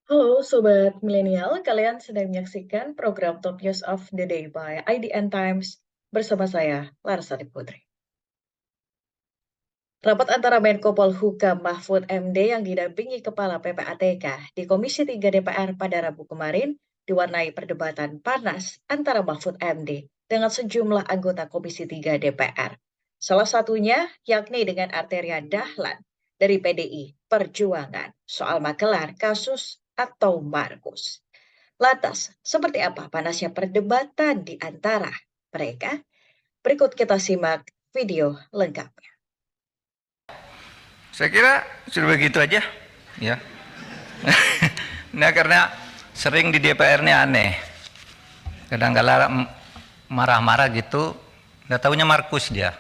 Halo Sobat Milenial, kalian sedang menyaksikan program Top News of the Day by IDN Times bersama saya, Larsani Putri. Rapat antara Menko Polhukam Mahfud MD yang didampingi Kepala PPATK di Komisi 3 DPR pada Rabu kemarin diwarnai perdebatan panas antara Mahfud MD dengan sejumlah anggota Komisi 3 DPR. Salah satunya yakni dengan Arteria Dahlan dari PDI Perjuangan soal magelar kasus atau Markus. Lantas, seperti apa panasnya perdebatan di antara mereka? Berikut kita simak video lengkapnya. Saya kira sudah begitu aja, ya. Nah, karena sering di DPR ini aneh. Kadang-kala marah-marah gitu, nggak taunya Markus dia.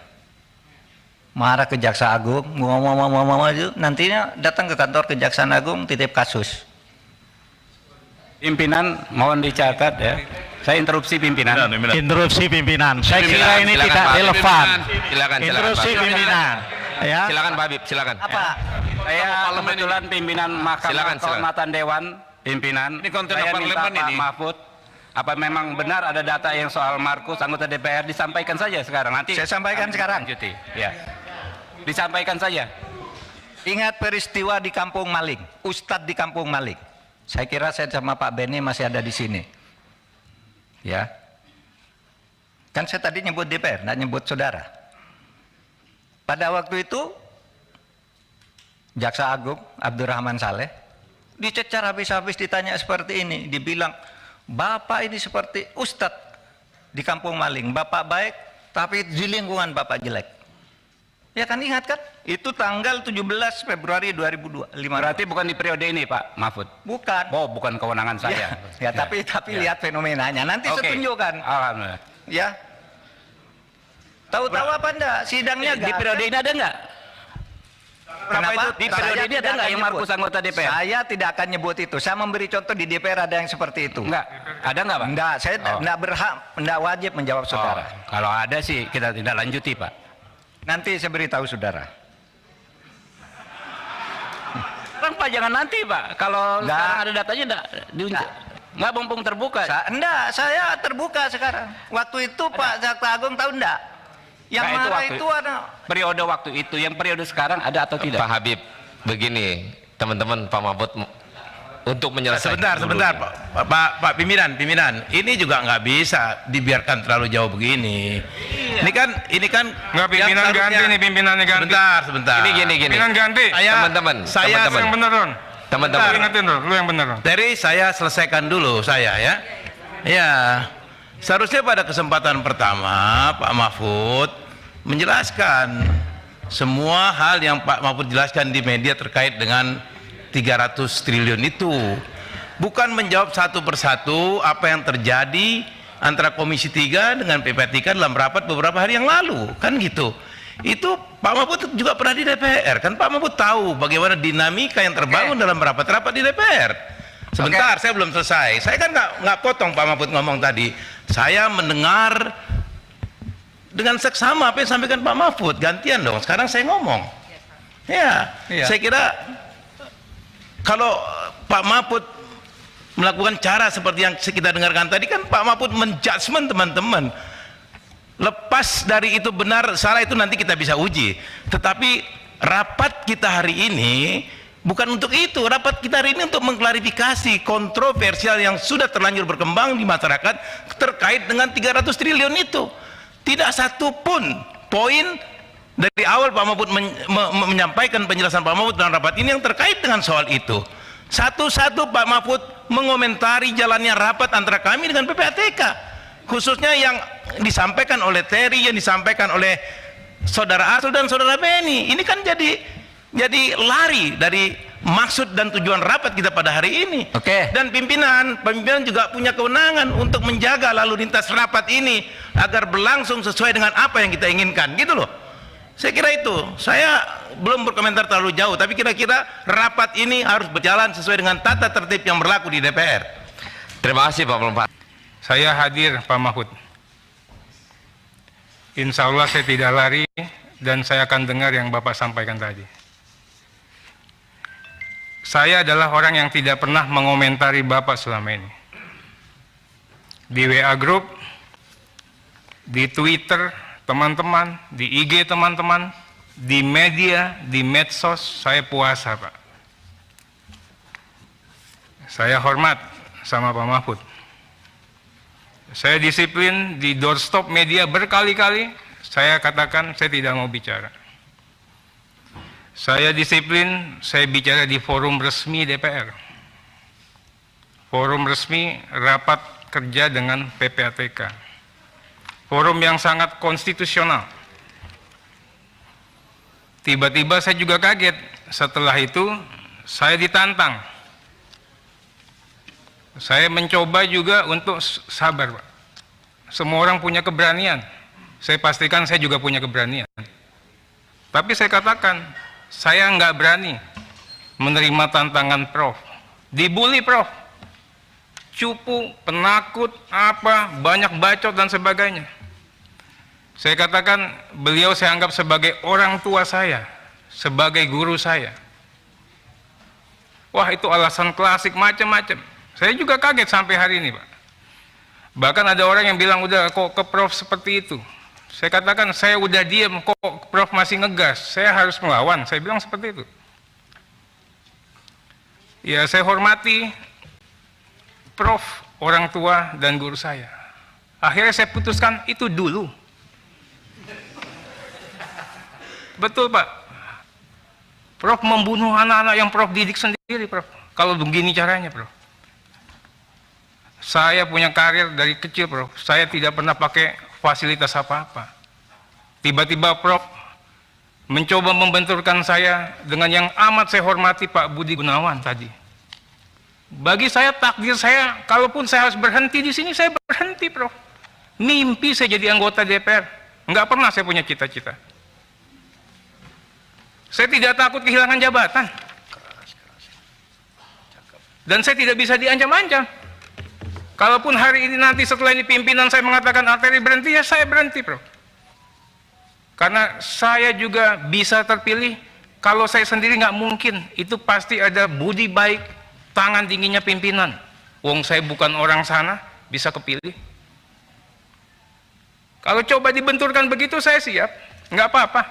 Marah ke Jaksa Agung, ngomong nantinya datang ke kantor Kejaksaan Agung titip kasus. Pimpinan mohon dicatat ya. Saya interupsi pimpinan. Interupsi pimpinan. Saya kira ini tidak relevan. Silakan. Interupsi pimpinan. Ya. Silakan Pak Habib, silakan. Apa? Saya kebetulan pimpinan Mahkamah Kehormatan Dewan, pimpinan. Ini konten Saya minta parlemen Pak ini. Mahfud, apa memang benar ada data yang soal Markus anggota DPR, disampaikan saja sekarang. Nanti Saya sampaikan sekarang. lanjuti. Ya. Disampaikan saja. Ingat peristiwa di Kampung Maling, Ustadz di Kampung Maling. Saya kira saya sama Pak Beni masih ada di sini. Ya. Kan saya tadi nyebut DPR, nggak nyebut saudara. Pada waktu itu Jaksa Agung Abdurrahman Saleh dicecar habis-habis, ditanya seperti ini, dibilang Bapak ini seperti Ustadz di Kampung Maling, Bapak baik tapi di lingkungan Bapak jelek. Ya kan, ingat kan? Itu tanggal 17 Februari 2005. Berarti bukan di periode ini Pak Mahfud. Bukan. Oh, bukan kewenangan saya. Ya, tapi lihat fenomenanya. Nanti saya Oke. tunjukkan. Alhamdulillah. Ya. Tahu-tahu apa enggak? Sidangnya Di periode ini ada enggak? Kenapa? Di periode ini ada enggak yang Markus anggota DPR? Saya tidak akan nyebut itu. Saya memberi contoh di DPR ada yang seperti itu. Enggak. Ada enggak, Pak? Enggak, saya enggak berhak, enggak wajib menjawab saudara. Kalau ada sih kita tidak lanjuti, Pak. Nanti saya beritahu saudara. Kan Pak jangan nanti, Pak. Kalau Enggak. sekarang ada datanya enggak enggak mumpung terbuka. Enggak, saya terbuka sekarang. Waktu itu Pak Jaksa Agung tahu enggak? Yang Nah, marah waktu- itu ada periode waktu itu, yang periode sekarang ada atau tidak? Pak Habib, begini teman-teman Pak Mahfud untuk menyelesaikan. Sebentar Pak pimpinan, ini juga nggak bisa dibiarkan terlalu jauh begini. Ini kan Nggak, pimpinan yang ganti nih, pimpinannya ganti. Sebentar. Ini gini. Pimpinan ganti. Teman-teman, Yang bener Ron. teman-teman. Lu ingetin Ron, lu yang bener Ron. Dari saya selesaikan dulu saya ya. Ya, seharusnya pada kesempatan pertama Pak Mahfud menjelaskan semua hal yang Pak Mahfud jelaskan di media terkait dengan 300 triliun itu. Bukan menjawab satu persatu apa yang terjadi antara Komisi 3 dengan PPATK dalam rapat beberapa hari yang lalu, kan gitu. Itu Pak Mahfud juga pernah di DPR, kan Pak Mahfud tahu bagaimana dinamika yang terbangun dalam rapat-rapat di DPR. Sebentar, saya belum selesai. Saya kan nggak potong Pak Mahfud ngomong tadi. Saya mendengar dengan seksama apa yang disampaikan Pak Mahfud. Gantian dong, sekarang saya ngomong. Ya, saya kira kalau Pak Mahfud melakukan cara seperti yang kita dengarkan tadi, kan Pak Mahfud menjudgment teman-teman. Lepas dari itu benar salah itu nanti kita bisa uji. Tetapi rapat kita hari ini bukan untuk itu. Rapat kita hari ini untuk mengklarifikasi kontroversial yang sudah terlanjur berkembang di masyarakat terkait dengan 300 triliun itu. Tidak satu pun poin dari awal Pak Mahfud menyampaikan penjelasan Pak Mahfud dalam rapat ini yang terkait dengan soal itu. Satu-satu Pak Mahfud mengomentari jalannya rapat antara kami dengan PPATK, khususnya yang disampaikan oleh Terry, yang disampaikan oleh saudara Asul dan saudara Beni. Ini kan jadi lari dari maksud dan tujuan rapat kita pada hari ini. Oke. Dan pimpinan juga punya kewenangan untuk menjaga lalu lintas rapat ini agar berlangsung sesuai dengan apa yang kita inginkan, gitu loh. Saya kira itu. Saya belum berkomentar terlalu jauh, tapi kira-kira rapat ini harus berjalan sesuai dengan tata tertib yang berlaku di DPR. Terima kasih Pak Melompat. Saya hadir Pak Mahfud. Insya Allah saya tidak lari dan saya akan dengar yang Bapak sampaikan tadi. saya adalah orang yang tidak pernah mengomentari Bapak selama ini. Di WA Group, di Twitter teman-teman, di IG teman-teman, di media, di medsos, saya puasa, Pak. Saya hormat sama Pak Mahfud. Saya disiplin di doorstop media berkali-kali, saya katakan saya tidak mau bicara. Saya disiplin, saya bicara di forum resmi DPR. Forum resmi rapat kerja dengan PPATK. Forum yang sangat konstitusional. Tiba-tiba saya juga kaget, setelah itu saya ditantang. Saya mencoba juga untuk sabar, Pak. Semua orang punya keberanian. Saya pastikan saya juga punya keberanian. Tapi saya katakan, saya nggak berani menerima tantangan Prof. Dibully Prof. Cupu, penakut, apa, banyak bacot dan sebagainya. Saya katakan, beliau saya anggap sebagai orang tua saya, sebagai guru saya. Wah, itu alasan klasik macam-macam. Saya juga kaget sampai hari ini, Pak. Bahkan ada orang yang bilang, udah kok ke Prof seperti itu. Saya katakan, saya udah diam, kok Prof masih ngegas, saya harus melawan. Saya bilang seperti itu. Ya, saya hormati Prof, orang tua dan guru saya. Akhirnya saya putuskan itu dulu. Betul, Pak. Prof membunuh anak-anak yang Prof didik sendiri, Prof. Kalau begini caranya, Prof. Saya punya karir dari kecil, Prof. Saya tidak pernah pakai fasilitas apa-apa. Tiba-tiba Prof mencoba membenturkan saya dengan yang amat saya hormati, Pak Budi Gunawan tadi. Bagi saya, takdir saya, kalaupun saya harus berhenti di sini, saya berhenti, Prof. Mimpi saya jadi anggota DPR. Enggak pernah saya punya cita-cita. Saya tidak takut kehilangan jabatan. Dan saya tidak bisa diancam-ancam. Kalaupun hari ini nanti setelah ini pimpinan saya mengatakan Arteri berhenti, ya saya berhenti, Prof. Karena saya juga bisa terpilih, kalau saya sendiri nggak mungkin, itu pasti ada budi baik, tangan dinginnya pimpinan. Wong saya bukan orang sana, bisa kepilih. Kalau coba dibenturkan begitu, saya siap, nggak apa-apa.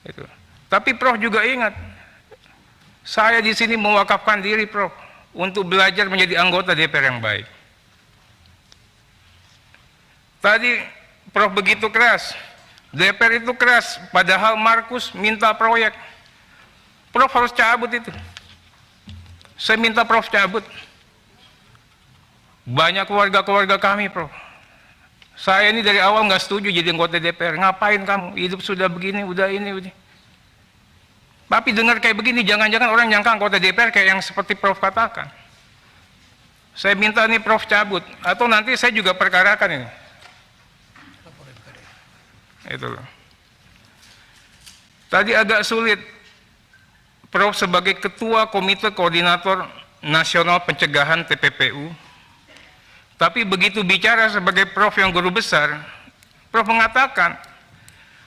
Itu. Tapi Prof juga ingat, saya di sini mewakafkan diri, Prof, untuk belajar menjadi anggota DPR yang baik. Tadi Prof begitu keras, DPR itu keras, padahal Markus minta proyek. Prof harus cabut itu. Saya minta Prof cabut. Banyak keluarga-keluarga kami, Prof. Saya ini dari awal nggak setuju jadi anggota DPR. Ngapain kamu? Hidup sudah begini, udah ini. Tapi dengar kayak begini, jangan-jangan orang nyangka anggota DPR kayak yang seperti Prof katakan. Saya minta nih Prof cabut, atau nanti saya juga perkarakan ini. Itu loh. Tadi agak sulit, Prof sebagai Ketua Komite Koordinator Nasional Pencegahan TPPU, tapi begitu bicara sebagai Prof yang guru besar, Prof mengatakan,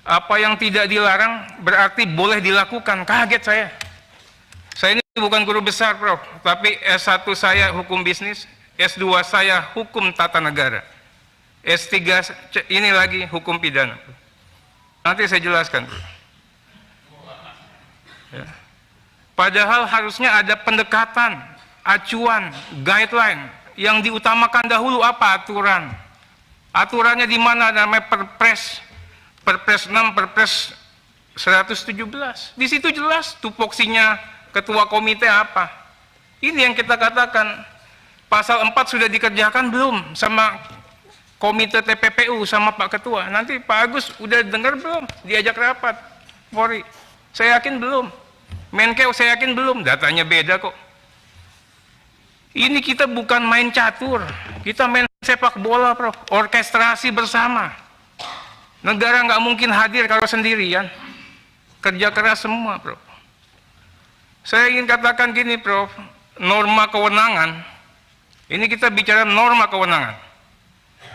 apa yang tidak dilarang berarti boleh dilakukan. Kaget saya. Saya ini bukan guru besar, Prof, tapi S1 saya hukum bisnis, S2 saya hukum tata negara, S3 ini lagi hukum pidana. Nanti saya jelaskan. Ya. Padahal harusnya ada pendekatan, acuan, guideline. Yang diutamakan dahulu apa? Aturan. Aturannya di mana? Namanya Perpres 6, Perpres 117. Di situ jelas tupoksinya ketua komite apa. Ini yang kita katakan. Pasal 4 sudah dikerjakan belum sama komite TPPU sama Pak Ketua? Nanti Pak Agus udah dengar belum? Diajak rapat Polri? Saya yakin belum. Menkeu saya yakin belum. Datanya beda kok. Ini kita bukan main catur. Kita main sepak bola, Prof. Orkestrasi bersama. Negara nggak mungkin hadir kalau sendirian. Kerja keras semua, Prof. Saya ingin katakan gini, Prof. Norma kewenangan. Ini kita bicara norma kewenangan.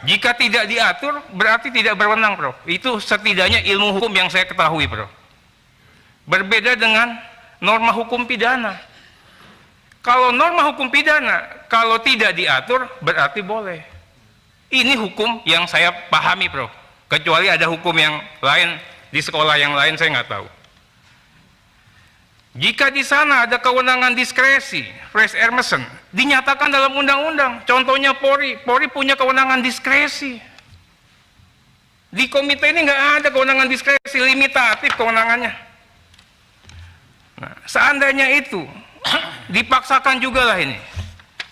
Jika tidak diatur, berarti tidak berwenang, Prof. Itu setidaknya ilmu hukum yang saya ketahui, Prof. Berbeda dengan norma hukum pidana. Kalau norma hukum pidana, kalau tidak diatur, berarti boleh. Ini hukum yang saya pahami, Prof. Kecuali ada hukum yang lain, di sekolah yang lain saya nggak tahu. Jika di sana ada kewenangan diskresi, Fresh Emerson, dinyatakan dalam undang-undang. Contohnya Polri punya kewenangan diskresi. Di komite ini nggak ada kewenangan diskresi, limitatif kewenangannya. Nah, seandainya itu dipaksakan juga lah ini.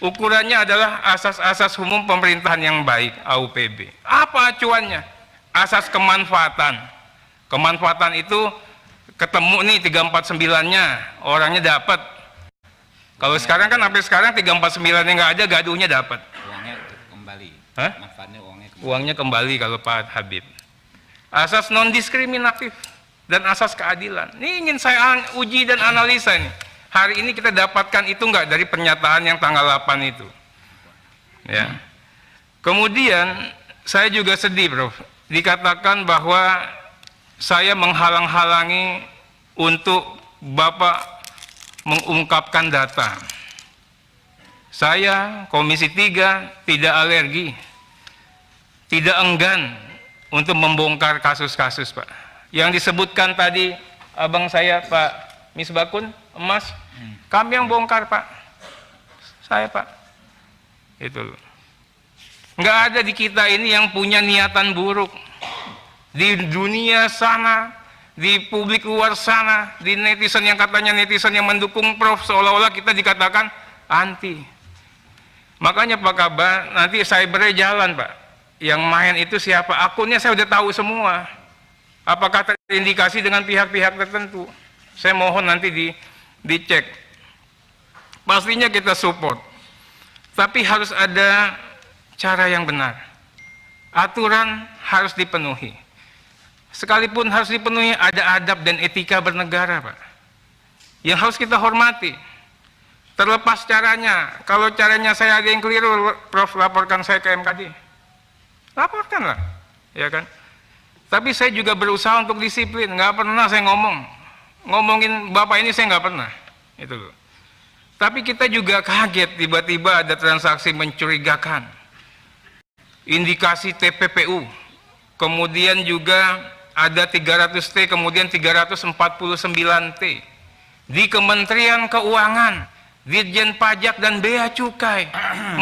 Ukurannya adalah asas-asas umum pemerintahan yang baik, AUPB. Apa acuannya? Asas kemanfaatan. Kemanfaatan itu ketemu nih 349-nya, orangnya dapat. Kalau sekarang kan sampai sekarang 349-nya nggak ada, gaduhnya dapat. Uangnya kembali. Hah? Manfaatnya Uangnya kembali kalau Pak Habib. Asas non-diskriminatif dan asas keadilan. Ini ingin saya uji dan analisa nih. Hari ini kita dapatkan itu nggak dari pernyataan yang tanggal 8 itu. Ya. Kemudian saya juga sedih, Prof. Dikatakan bahwa saya menghalang-halangi untuk Bapak mengungkapkan data. Saya, Komisi 3, tidak alergi, tidak enggan untuk membongkar kasus-kasus, Pak. Yang disebutkan tadi abang saya, Pak Misbakun, Emas, kami yang bongkar, Pak. Saya, Pak. Itu loh. Nggak ada di kita ini yang punya niatan buruk. Di dunia sana, di publik luar sana, di netizen yang katanya netizen yang mendukung Prof, seolah-olah kita dikatakan anti. Makanya Pak Kabar, nanti cybernya jalan, Pak. Yang main itu siapa? Akunnya saya udah tahu semua. Apakah terindikasi dengan pihak-pihak tertentu? Saya mohon nanti dicek. Pastinya kita support. Tapi harus ada cara yang benar. Aturan harus dipenuhi. Sekalipun harus dipenuhi, ada adab dan etika bernegara, Pak. Yang harus kita hormati. Terlepas caranya, kalau caranya saya ada yang keliru, Prof, laporkan saya ke MKD. Laporkanlah, ya kan? Tapi saya juga berusaha untuk disiplin, nggak pernah saya ngomongin Bapak ini saya nggak pernah, itu loh. Tapi kita juga kaget tiba-tiba ada transaksi mencurigakan, indikasi TPPU, kemudian juga ada 300T, kemudian 349T di Kementerian Keuangan, Ditjen Pajak dan Bea Cukai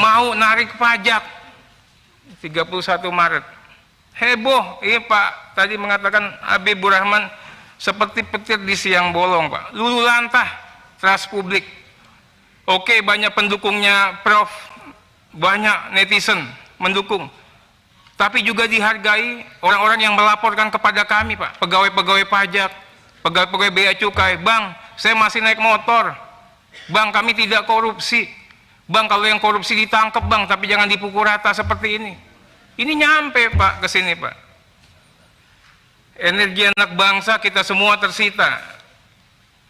mau narik pajak 31 Maret. Heboh, ini Pak tadi mengatakan Habibur Rahman seperti petir di siang bolong, Pak. Lulu lantah trust publik. Oke, banyak pendukungnya Prof, banyak netizen mendukung. Tapi juga dihargai orang-orang yang melaporkan kepada kami, Pak, pegawai-pegawai pajak, pegawai-pegawai bea cukai. Bang, saya masih naik motor. Bang, kami tidak korupsi. Bang, kalau yang korupsi ditangkap, Bang, tapi jangan dipukul rata seperti ini. Ini nyampe, Pak, ke sini, Pak. Energi anak bangsa kita semua tersita.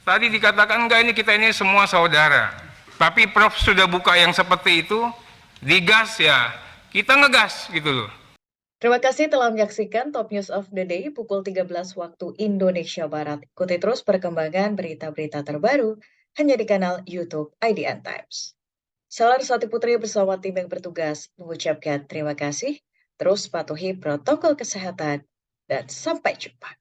Tadi dikatakan enggak, ini kita ini semua saudara. Tapi Prof sudah buka yang seperti itu, digas ya, kita ngegas gitu loh. Terima kasih telah menyaksikan Top News of the Day pukul 13 waktu Indonesia Barat. Ikuti terus perkembangan berita-berita terbaru hanya di kanal YouTube IDN Times. Salam Sati Putri bersama tim yang bertugas mengucapkan terima kasih, terus patuhi protokol kesehatan, dan sampai jumpa.